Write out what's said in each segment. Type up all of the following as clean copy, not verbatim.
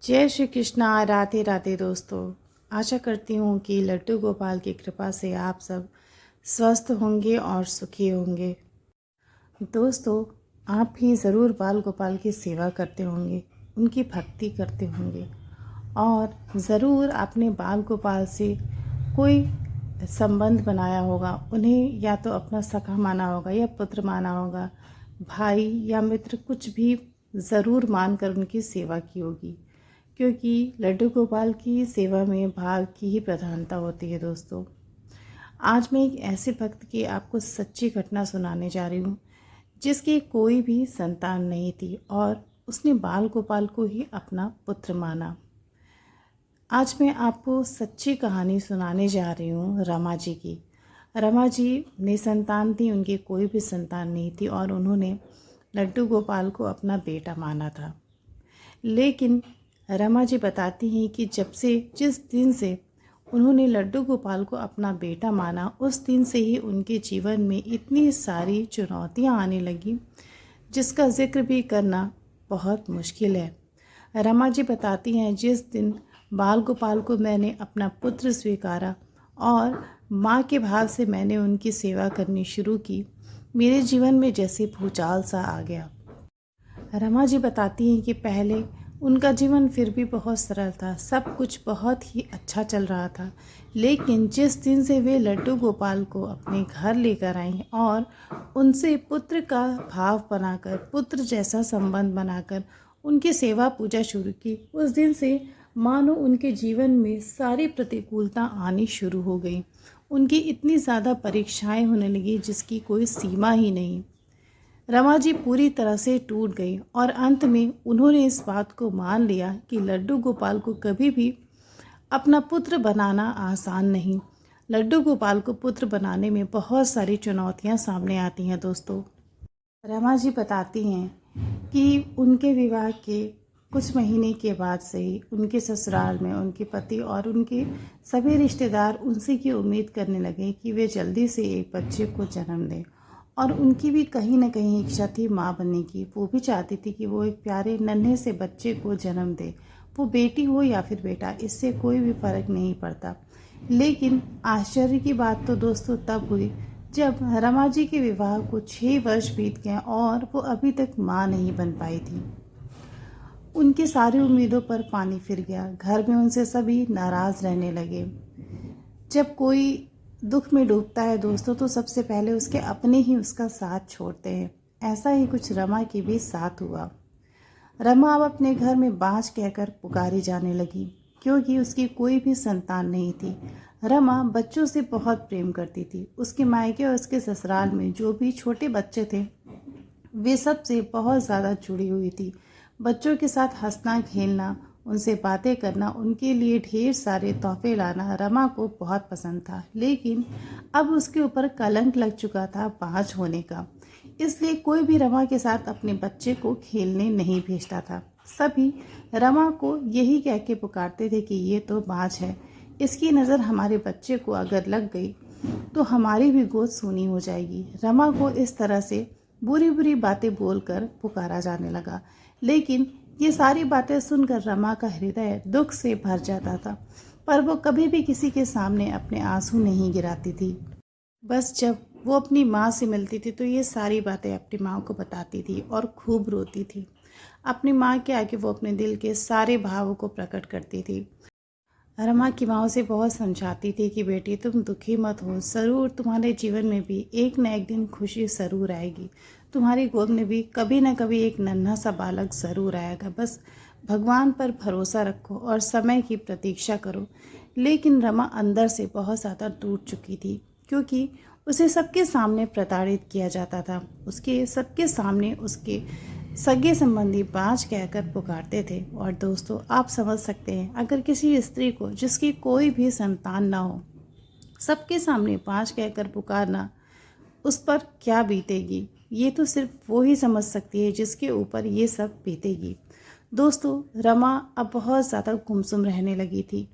जय श्री कृष्णा। राधे राधे दोस्तों। आशा करती हूँ कि लड्डू गोपाल की कृपा से आप सब स्वस्थ होंगे और सुखी होंगे। दोस्तों, आप भी ज़रूर बाल गोपाल की सेवा करते होंगे, उनकी भक्ति करते होंगे और ज़रूर आपने बाल गोपाल से कोई संबंध बनाया होगा। उन्हें या तो अपना सखा माना होगा या पुत्र माना होगा, भाई या मित्र, कुछ भी ज़रूर मानकर उनकी सेवा की होगी, क्योंकि लड्डू गोपाल की सेवा में भाग की ही प्रधानता होती है। दोस्तों, आज मैं एक ऐसे भक्त की आपको सच्ची घटना सुनाने जा रही हूँ जिसकी कोई भी संतान नहीं थी और उसने बाल गोपाल को ही अपना पुत्र माना। आज मैं आपको सच्ची कहानी सुनाने जा रही हूँ रमा जी की। रमा जी निसंतान थी, उनकी कोई भी संतान नहीं थी और उन्होंने लड्डू गोपाल को अपना बेटा माना था। लेकिन रमा जी बताती हैं कि जिस दिन से उन्होंने लड्डू गोपाल को अपना बेटा माना, उस दिन से ही उनके जीवन में इतनी सारी चुनौतियां आने लगी जिसका जिक्र भी करना बहुत मुश्किल है। रमा जी बताती हैं, जिस दिन बाल गोपाल को मैंने अपना पुत्र स्वीकारा और माँ के भाव से मैंने उनकी सेवा करनी शुरू की, मेरे जीवन में जैसे भूचाल सा आ गया। रमा जी बताती हैं कि पहले उनका जीवन फिर भी बहुत सरल था, सब कुछ बहुत ही अच्छा चल रहा था। लेकिन जिस दिन से वे लड्डू गोपाल को अपने घर लेकर आई और उनसे पुत्र का भाव बनाकर, पुत्र जैसा संबंध बनाकर उनकी सेवा पूजा शुरू की, उस दिन से मानो उनके जीवन में सारी प्रतिकूलता आनी शुरू हो गई। उनकी इतनी ज़्यादा परीक्षाएं होने लगी जिसकी कोई सीमा ही नहीं। रमा जी पूरी तरह से टूट गई और अंत में उन्होंने इस बात को मान लिया कि लड्डू गोपाल को कभी भी अपना पुत्र बनाना आसान नहीं। लड्डू गोपाल को पुत्र बनाने में बहुत सारी चुनौतियां सामने आती हैं। दोस्तों, रमा जी बताती हैं कि उनके विवाह के कुछ महीने के बाद से ही उनके ससुराल में उनके पति और उनके सभी रिश्तेदार उनसे की उम्मीद करने लगे कि वे जल्दी से एक बच्चे को जन्म दें। और उनकी भी कहीं ना कहीं इच्छा थी माँ बनने की। वो भी चाहती थी कि वो एक प्यारे नन्हे से बच्चे को जन्म दे, वो बेटी हो या फिर बेटा, इससे कोई भी फर्क नहीं पड़ता। लेकिन आश्चर्य की बात तो दोस्तों तब हुई जब रमा जी के विवाह को 6 वर्ष बीत गए और वो अभी तक माँ नहीं बन पाई थी। उनकी सारी उम्मीदों पर पानी फिर गया। घर में उनसे सभी नाराज़ रहने लगे। जब कोई दुख में डूबता है दोस्तों, तो सबसे पहले उसके अपने ही उसका साथ छोड़ते हैं। ऐसा ही कुछ रमा के भी साथ हुआ। रमा अब अपने घर में बाँझ कहकर पुकारी जाने लगी, क्योंकि उसकी कोई भी संतान नहीं थी। रमा बच्चों से बहुत प्रेम करती थी। उसके मायके और उसके ससुराल में जो भी छोटे बच्चे थे, वे सब से बहुत ज़्यादा जुड़ी हुई थी। बच्चों के साथ हंसना खेलना, उनसे बातें करना, उनके लिए ढेर सारे तोहफे लाना रमा को बहुत पसंद था। लेकिन अब उसके ऊपर कलंक लग चुका था बाँझ होने का। इसलिए कोई भी रमा के साथ अपने बच्चे को खेलने नहीं भेजता था। सभी रमा को यही कह के पुकारते थे कि ये तो बाँझ है, इसकी नज़र हमारे बच्चे को अगर लग गई तो हमारी भी गोद सूनी हो जाएगी। रमा को इस तरह से बुरी बुरी बातें बोलकर पुकारा जाने लगा। लेकिन ये सारी बातें सुनकर रमा का हृदय दुख से भर जाता था, पर वो कभी भी किसी के सामने अपने आंसू नहीं गिराती थी। बस जब वो अपनी माँ से मिलती थी तो ये सारी बातें अपनी माँ को बताती थी और खूब रोती थी। अपनी माँ के आगे वो अपने दिल के सारे भावों को प्रकट करती थी। रमा की माँ उसे बहुत समझाती थी कि बेटी, तुम दुखी मत हो, ज़रूर तुम्हारे जीवन में भी एक न एक दिन खुशी ज़रूर आएगी। तुम्हारी गोद में भी कभी न कभी एक नन्हा सा बालक ज़रूर आएगा। बस भगवान पर भरोसा रखो और समय की प्रतीक्षा करो। लेकिन रमा अंदर से बहुत ज़्यादा टूट चुकी थी, क्योंकि उसे सबके सामने प्रताड़ित किया जाता था। उसके सबके सामने उसके सगे संबंधी बाँझ कहकर पुकारते थे। और दोस्तों, आप समझ सकते हैं, अगर किसी स्त्री को जिसकी कोई भी संतान ना हो, सबके सामने बाँझ कहकर पुकारना, उस पर क्या बीतेगी, ये तो सिर्फ वो ही समझ सकती है जिसके ऊपर ये सब बीतेगी। दोस्तों, रमा अब बहुत ज़्यादा गुमसुम रहने लगी थी,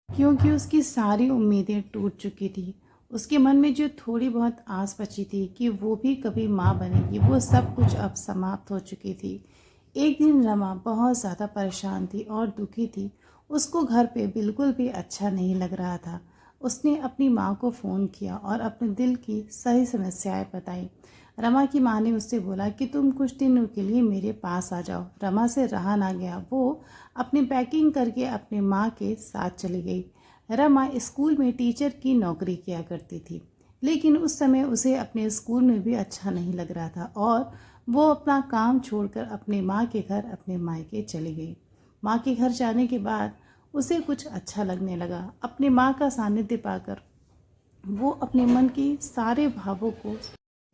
क्योंकि उसकी सारी उम्मीदें टूट चुकी थी। उसके मन में जो थोड़ी बहुत आस बची थी कि वो भी कभी माँ बनेगी, वो सब कुछ अब समाप्त हो चुकी थी। एक दिन रमा बहुत ज़्यादा परेशान थी और दुखी थी। उसको घर पे बिल्कुल भी अच्छा नहीं लग रहा था। उसने अपनी माँ को फ़ोन किया और अपने दिल की सही समस्याएं बताई। रमा की माँ ने उससे बोला कि तुम कुछ दिनों के लिए मेरे पास आ जाओ। रमा से रहा ना गया, वो अपनी पैकिंग करके अपनी माँ के साथ चली गई। रमा स्कूल में टीचर की नौकरी किया करती थी, लेकिन उस समय उसे अपने स्कूल में भी अच्छा नहीं लग रहा था और वो अपना काम छोड़कर अपने माँ के घर अपने मायके चली गई। माँ के घर जाने के बाद उसे कुछ अच्छा लगने लगा। अपनी माँ का सानिध्य पाकर वो अपने मन की सारे भावों को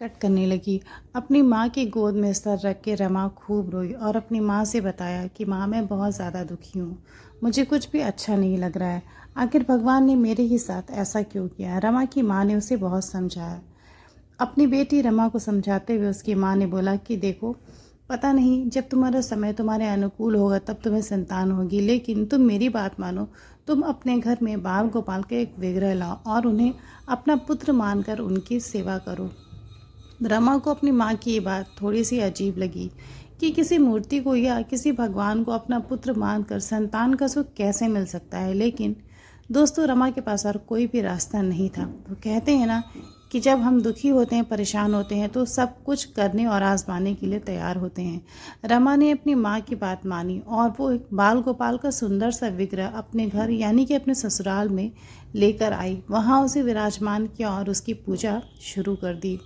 कट करने लगी। अपनी माँ की गोद में सर रख के रमा खूब रोई और अपनी माँ से बताया कि माँ, मैं बहुत ज़्यादा दुखी हूँ, मुझे कुछ भी अच्छा नहीं लग रहा है। आखिर भगवान ने मेरे ही साथ ऐसा क्यों किया? रमा की माँ ने उसे बहुत समझाया। अपनी बेटी रमा को समझाते हुए उसकी माँ ने बोला कि देखो, पता नहीं जब तुम्हारा समय तुम्हारे अनुकूल होगा तब तुम्हें संतान होगी, लेकिन तुम मेरी बात मानो। तुम अपने घर में बाल गोपाल के एक विग्रह लाओ और उन्हें अपना पुत्र मानकर उनकी सेवा करो। रमा को अपनी माँ की ये बात थोड़ी सी अजीब लगी कि किसी मूर्ति को या किसी भगवान को अपना पुत्र मानकर संतान का सुख कैसे मिल सकता है। लेकिन दोस्तों, रमा के पास और कोई भी रास्ता नहीं था। तो कहते हैं ना कि जब हम दुखी होते हैं, परेशान होते हैं, तो सब कुछ करने और आजमाने के लिए तैयार होते हैं। रमा ने अपनी माँ की बात मानी और वो एक बाल गोपाल का सुंदर सा विग्रह अपने घर यानी कि अपने ससुराल में लेकर आई। वहाँ उसे विराजमान किया और उसकी पूजा शुरू कर दी।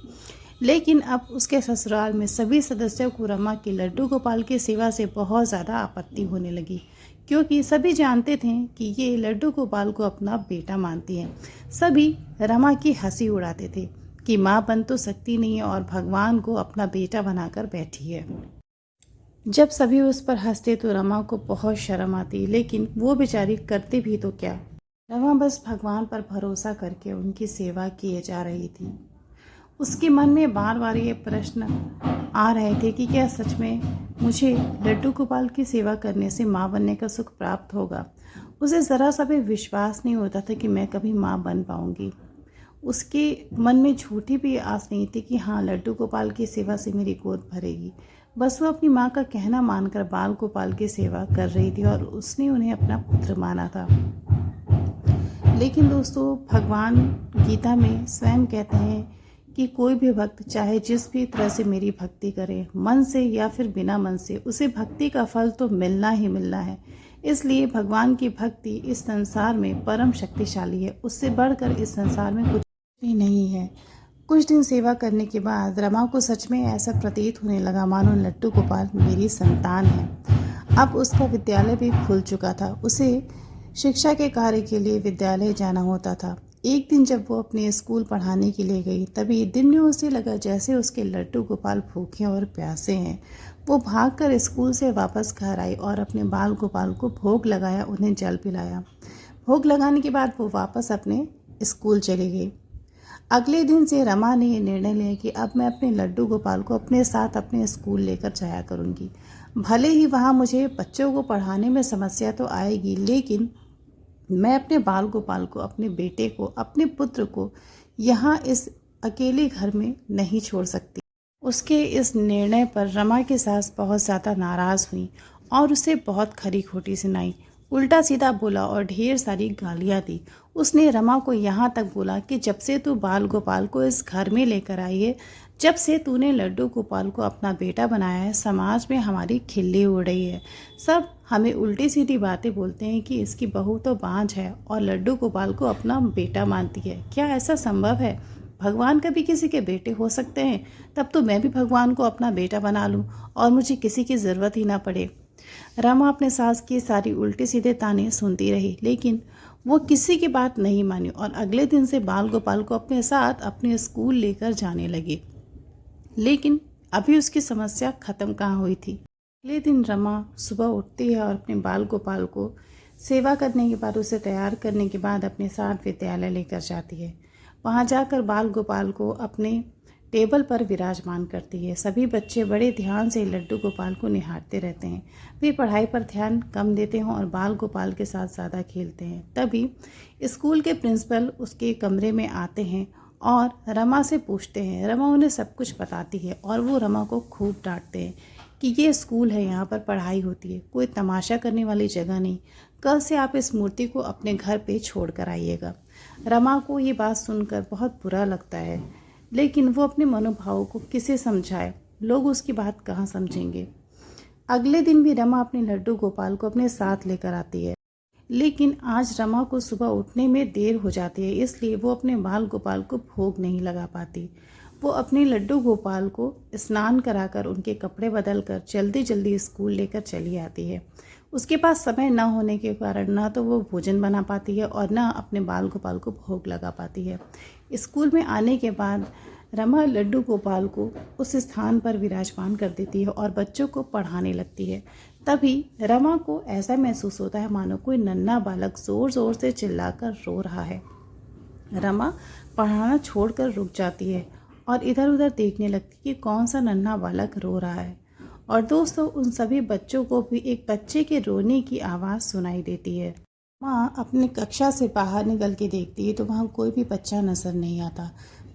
लेकिन अब उसके ससुराल में सभी सदस्यों को रमा की लड्डू गोपाल की सेवा से बहुत ज़्यादा आपत्ति होने लगी, क्योंकि सभी जानते थे कि ये लड्डू गोपाल को अपना बेटा मानती है। सभी रमा की हंसी उड़ाते थे कि माँ बन तो सकती नहीं है और भगवान को अपना बेटा बनाकर बैठी है। जब सभी उस पर हंसते तो रमा को बहुत शर्म आती, लेकिन वो बेचारी करती भी तो क्या। रमा बस भगवान पर भरोसा करके उनकी सेवा किए जा रही थी। उसके मन में बार बार ये प्रश्न आ रहे थे कि क्या सच में मुझे लड्डू गोपाल की सेवा करने से माँ बनने का सुख प्राप्त होगा। उसे ज़रा सा भी विश्वास नहीं होता था कि मैं कभी माँ बन पाऊँगी। उसके मन में झूठी भी आस नहीं थी कि हाँ, लड्डू गोपाल की सेवा से मेरी गोद भरेगी। बस वो अपनी माँ का कहना मानकर बाल गोपाल की सेवा कर रही थी और उसने उन्हें अपना पुत्र माना था। लेकिन दोस्तों, भगवान गीता में स्वयं कहते हैं कि कोई भी भक्त चाहे जिस भी तरह से मेरी भक्ति करे, मन से या फिर बिना मन से, उसे भक्ति का फल तो मिलना ही मिलना है। इसलिए भगवान की भक्ति इस संसार में परम शक्तिशाली है। उससे बढ़कर इस संसार में कुछ भी नहीं है। कुछ दिन सेवा करने के बाद रमा को सच में ऐसा प्रतीत होने लगा मानो लड्डू गोपाल मेरी संतान है। अब उसका विद्यालय भी खुल चुका था। उसे शिक्षा के कार्य के लिए विद्यालय जाना होता था। एक दिन जब वो अपने स्कूल पढ़ाने के लिए गई, तभी दिन में उसे लगा जैसे उसके लड्डू गोपाल भूखे और प्यासे हैं। वो भागकर स्कूल से वापस घर आई और अपने बाल गोपाल को भोग लगाया, उन्हें जल पिलाया। भोग लगाने के बाद वो वापस अपने स्कूल चली गई। अगले दिन से रमा ने ये निर्णय लिया कि अब मैं अपने लड्डू गोपाल को अपने साथ अपने स्कूल लेकर जाया करूँगी। भले ही वहाँ मुझे बच्चों को पढ़ाने में समस्या तो आएगी, लेकिन मैं अपने बाल गोपाल को, अपने बेटे को, अपने पुत्र को यहाँ इस अकेले घर में नहीं छोड़ सकती। उसके इस निर्णय पर रमा की सास बहुत ज़्यादा नाराज़ हुई और उसे बहुत खरी खोटी सुनाई, उल्टा सीधा बोला और ढेर सारी गालियाँ दी। उसने रमा को यहाँ तक बोला कि जब से तू बाल गोपाल को इस घर में लेकर आई है, जब से तूने लड्डू गोपाल को अपना बेटा बनाया है, समाज में हमारी खिल्ली उड़ रही है। सब हमें उल्टी सीधी बातें बोलते हैं कि इसकी बहू तो बांझ है और लड्डू गोपाल को अपना बेटा मानती है। क्या ऐसा संभव है? भगवान कभी किसी के बेटे हो सकते हैं? तब तो मैं भी भगवान को अपना बेटा बना लूं और मुझे किसी की ज़रूरत ही ना पड़े। रमा अपने सास की सारी उल्टे सीधे ताने सुनती रही, लेकिन वो किसी की बात नहीं मानी और अगले दिन से बाल गोपाल को अपने साथ अपने स्कूल लेकर जाने लगी। लेकिन अभी उसकी समस्या ख़त्म कहाँ हुई थी। अगले दिन रमा सुबह उठती है और अपने बाल गोपाल को सेवा करने के बाद, उसे तैयार करने के बाद अपने साथ विद्यालय लेकर जाती है। वहाँ जाकर बाल गोपाल को अपने टेबल पर विराजमान करती है। सभी बच्चे बड़े ध्यान से लड्डू गोपाल को निहारते रहते हैं। वे पढ़ाई पर ध्यान कम देते हैं और बाल गोपाल के साथ ज़्यादा खेलते हैं। तभी स्कूल के प्रिंसिपल उसके कमरे में आते हैं और रमा से पूछते हैं। रमा उन्हें सब कुछ बताती है और वो रमा को खूब डांटते हैं कि ये स्कूल है, यहाँ पर पढ़ाई होती है, कोई तमाशा करने वाली जगह नहीं। कल से आप इस मूर्ति को अपने घर पे छोड़ कर आइएगा। रमा को ये बात सुनकर बहुत बुरा लगता है, लेकिन वो अपने मनोभावों को किसे समझाए, लोग उसकी बात कहाँ समझेंगे। अगले दिन भी रमा अपने लड्डू गोपाल को अपने साथ लेकर आती है, लेकिन आज रमा को सुबह उठने में देर हो जाती है, इसलिए वो अपने बाल गोपाल को भोग नहीं लगा पाती। वो अपने लड्डू गोपाल को स्नान कराकर उनके कपड़े बदलकर जल्दी जल्दी स्कूल लेकर चली आती है। उसके पास समय न होने के कारण ना तो वो भोजन बना पाती है और ना अपने बाल गोपाल को भोग लगा पाती है। स्कूल में आने के बाद रमा लड्डू गोपाल को उस स्थान पर विराजमान कर देती है और बच्चों को पढ़ाने लगती है। तभी रमा को ऐसा महसूस होता है मानो कोई नन्हा बालक ज़ोर ज़ोर से चिल्लाकर रो रहा है। रमा पढ़ाना छोड़कर रुक जाती है और इधर उधर देखने लगती कि कौन सा नन्हा बालक रो रहा है। और दोस्तों, उन सभी बच्चों को भी एक बच्चे के रोने की आवाज़ सुनाई देती है। माँ अपनी कक्षा से बाहर निकल के देखती है तो वहाँ कोई भी बच्चा नजर नहीं आता।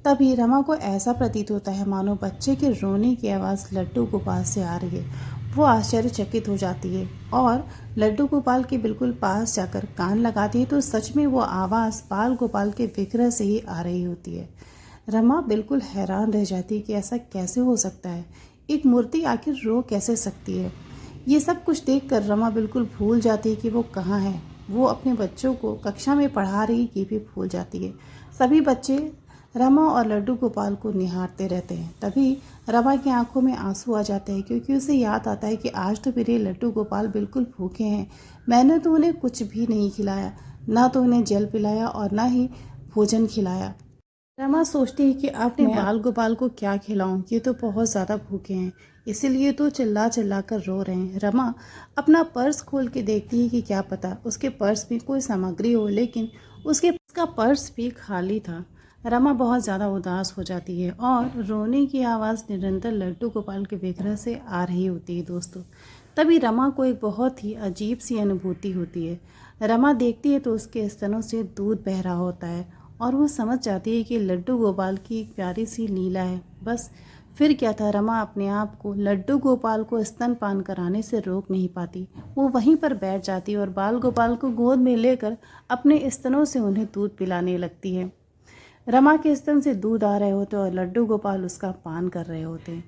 तभी रमा को ऐसा प्रतीत होता है मानो बच्चे के रोने की आवाज़ लड्डू गोपाल से आ रही है। वो आश्चर्यचकित हो जाती है और लड्डू गोपाल के बिल्कुल पास जाकर कान लगाती है तो सच में वो आवाज़ बाल गोपाल के विग्रह से ही आ रही होती है। रमा बिल्कुल हैरान रह जाती है कि ऐसा कैसे हो सकता है, एक मूर्ति आखिर रो कैसे सकती है। ये सब कुछ देखकर रमा बिल्कुल भूल जाती है कि वो कहाँ है। वो अपने बच्चों को कक्षा में पढ़ा रही ये भी भूल जाती है। सभी बच्चे रमा और लड्डू गोपाल को निहारते रहते हैं। तभी रमा की आंखों में आंसू आ जाते हैं, क्योंकि उसे याद आता है कि आज तो मेरे लड्डू गोपाल बिल्कुल भूखे हैं। मैंने तो उन्हें कुछ भी नहीं खिलाया, ना तो उन्हें जल पिलाया और ना ही भोजन खिलाया। रमा सोचती है कि अपने बाल गोपाल को क्या खिलाऊं, ये तो बहुत ज़्यादा भूखे हैं, इसीलिए तो चिल्ला चिल्ला कर रो रहे हैं। रमा अपना पर्स खोल के देखती है कि क्या पता उसके पर्स में कोई सामग्री हो, लेकिन उसका पर्स भी खाली था। रमा बहुत ज़्यादा उदास हो जाती है और रोने की आवाज़ निरंतर लड्डू गोपाल के विग्रह से आ रही होती है। दोस्तों, तभी रमा को एक बहुत ही अजीब सी अनुभूति होती है। रमा देखती है तो उसके स्तनों से दूध बह रहा होता है और वो समझ जाती है कि लड्डू गोपाल की एक प्यारी सी लीला है। बस फिर क्या था, रमा अपने आप को लड्डू गोपाल को स्तनपान कराने से रोक नहीं पाती। वो वहीं पर बैठ जाती है और बाल गोपाल को गोद में लेकर अपने स्तनों से उन्हें दूध पिलाने लगती है। रमा के स्तन से दूध आ रहे होते और लड्डू गोपाल उसका पान कर रहे होते हैं।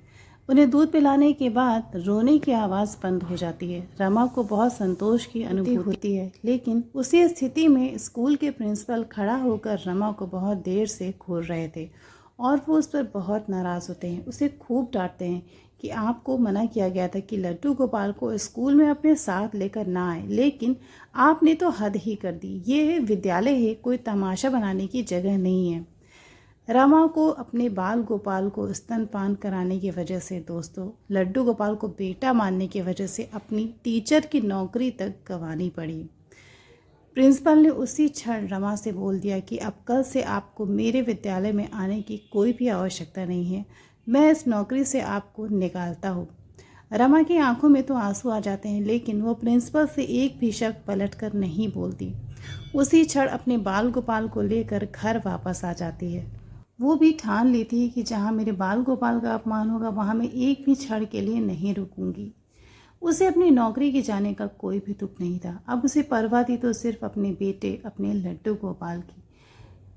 उन्हें दूध पिलाने के बाद रोने की आवाज़ बंद हो जाती है। रमा को बहुत संतोष की अनुभूति होती है, लेकिन उसी स्थिति में स्कूल के प्रिंसिपल खड़ा होकर रमा को बहुत देर से घूर रहे थे और वो उस पर बहुत नाराज़ होते हैं। उसे खूब डांटते हैं कि आपको मना किया गया था कि लड्डू गोपाल को स्कूल में अपने साथ लेकर ना आए, लेकिन आपने तो हद ही कर दी। ये विद्यालय है, कोई तमाशा बनाने की जगह नहीं है। रमा को अपने बाल गोपाल को स्तनपान कराने की वजह से, दोस्तों, लड्डू गोपाल को बेटा मानने की वजह से अपनी टीचर की नौकरी तक गंवानी पड़ी। प्रिंसिपल ने उसी क्षण रमा से बोल दिया कि अब कल से आपको मेरे विद्यालय में आने की कोई भी आवश्यकता नहीं है, मैं इस नौकरी से आपको निकालता हूँ। रमा की आंखों में तो आंसू आ जाते हैं, लेकिन वो प्रिंसिपल से एक भी शब्द पलट कर नहीं बोलती। उसी क्षण अपने बाल गोपाल को लेकर घर वापस आ जाती है। वो भी ठान लेती है कि जहाँ मेरे बाल गोपाल का अपमान होगा वहाँ मैं एक भी क्षण के लिए नहीं रुकूंगी। उसे अपनी नौकरी के जाने का कोई भी दुख नहीं था। अब उसे परवाह थी तो सिर्फ अपने बेटे, अपने लड्डू गोपाल की।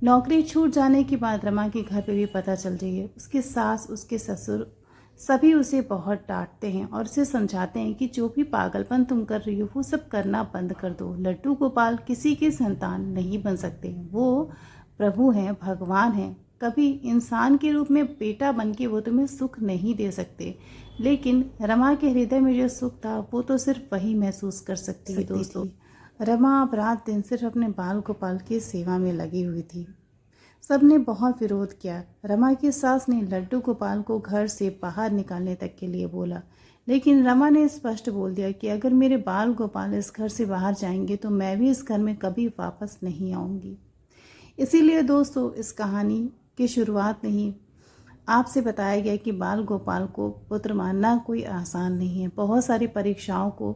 नौकरी छूट जाने के बाद रमा के घर पे भी पता चल रही है। उसकी सास, उसके ससुर सभी उसे बहुत डांटते हैं और उसे समझाते हैं कि जो भी पागलपन तुम कर रही हो वो सब करना बंद कर दो। लड्डू गोपाल किसी के संतान नहीं बन सकते, वो प्रभु हैं, भगवान हैं। कभी इंसान के रूप में बेटा बन के वो तुम्हें सुख नहीं दे सकते, लेकिन रमा के हृदय में जो सुख था वो तो सिर्फ वही महसूस कर सकती है। दोस्तों, रमा अब रात दिन सिर्फ अपने बाल गोपाल की सेवा में लगी हुई थी। सबने बहुत विरोध किया। रमा की सास ने लड्डू गोपाल को घर से बाहर निकालने तक के लिए बोला, लेकिन रमा ने स्पष्ट बोल दिया कि अगर मेरे बाल गोपाल इस घर से बाहर जाएंगे तो मैं भी इस घर में कभी वापस नहीं आऊँगी। इसीलिए दोस्तों, इस कहानी की शुरुआत में ही आपसे बताया गया कि बाल गोपाल को पुत्र मानना कोई आसान नहीं है। बहुत सारी परीक्षाओं को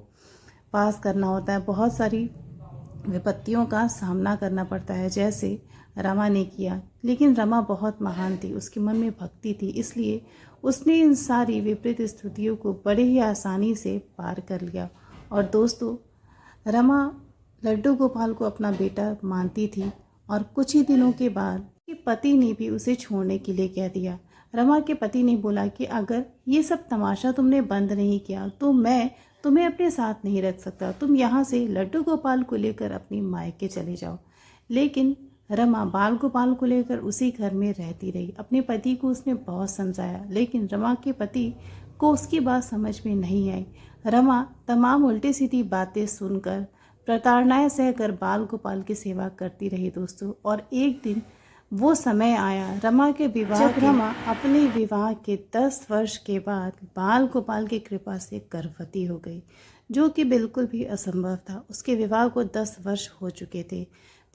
पास करना होता है, बहुत सारी विपत्तियों का सामना करना पड़ता है, जैसे रमा ने किया। लेकिन रमा बहुत महान थी, उसके मन में भक्ति थी, इसलिए उसने इन सारी विपरीत स्थितियों को बड़े ही आसानी से पार कर लिया। और दोस्तों, रमा लड्डू गोपाल को अपना बेटा मानती थी और कुछ ही दिनों के बाद उसके पति ने भी उसे छोड़ने के लिए कह दिया। रमा के पति ने बोला कि अगर ये सब तमाशा तुमने बंद नहीं किया तो मैं तुम्हें अपने साथ नहीं रख सकता, तुम यहाँ से लड्डू गोपाल को लेकर अपनी मायके चले जाओ। लेकिन रमा बाल गोपाल को लेकर उसी घर में रहती रही। अपने पति को उसने बहुत समझाया, लेकिन रमा के पति को उसकी बात समझ में नहीं आई। रमा तमाम उल्टी सीधी बातें सुनकर, प्रताड़नाएं सहकर बाल गोपाल की सेवा करती रही दोस्तों। और एक दिन वो समय आया रमा के विवाह, जब रमा अपने विवाह के 10 वर्ष के बाद बाल गोपाल की कृपा से गर्भवती हो गई, जो कि बिल्कुल भी असंभव था। उसके विवाह को 10 वर्ष हो चुके थे।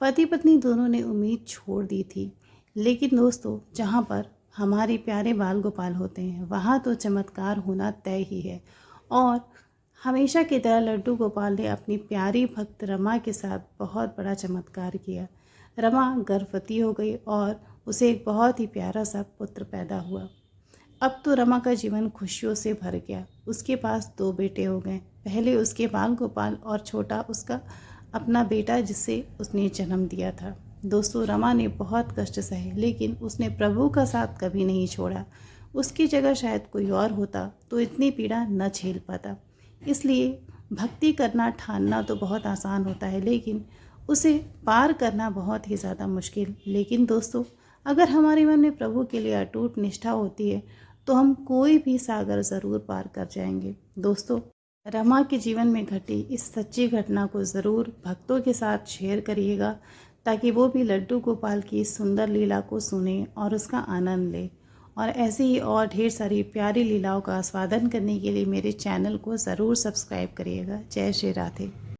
पति पत्नी दोनों ने उम्मीद छोड़ दी थी। लेकिन दोस्तों, जहाँ पर हमारे प्यारे बाल गोपाल होते हैं वहाँ तो चमत्कार होना तय ही है। और हमेशा की तरह लड्डू गोपाल ने अपनी प्यारी भक्त रमा के साथ बहुत बड़ा चमत्कार किया। रमा गर्भवती हो गई और उसे एक बहुत ही प्यारा सा पुत्र पैदा हुआ। अब तो रमा का जीवन खुशियों से भर गया। उसके पास 2 बेटे हो गए। पहले उसके बाल गोपाल और छोटा उसका अपना बेटा जिसे उसने जन्म दिया था। दोस्तों, रमा ने बहुत कष्ट सहे, लेकिन उसने प्रभु का साथ कभी नहीं छोड़ा। उसकी जगह शायद कोई और होता तो इतनी पीड़ा न झेल पाता। इसलिए भक्ति करना ठानना तो बहुत आसान होता है, लेकिन उसे पार करना बहुत ही ज़्यादा मुश्किल। लेकिन दोस्तों, अगर हमारे मन में प्रभु के लिए अटूट निष्ठा होती है तो हम कोई भी सागर ज़रूर पार कर जाएंगे। दोस्तों, रमा के जीवन में घटी इस सच्ची घटना को ज़रूर भक्तों के साथ शेयर करिएगा, ताकि वो भी लड्डू गोपाल की इस सुंदर लीला को सुने और उसका आनंद ले। और ऐसे ही और ढेर सारी प्यारी लीलाओं का आस्वादन करने के लिए मेरे चैनल को ज़रूर सब्सक्राइब करिएगा। जय श्री राधे।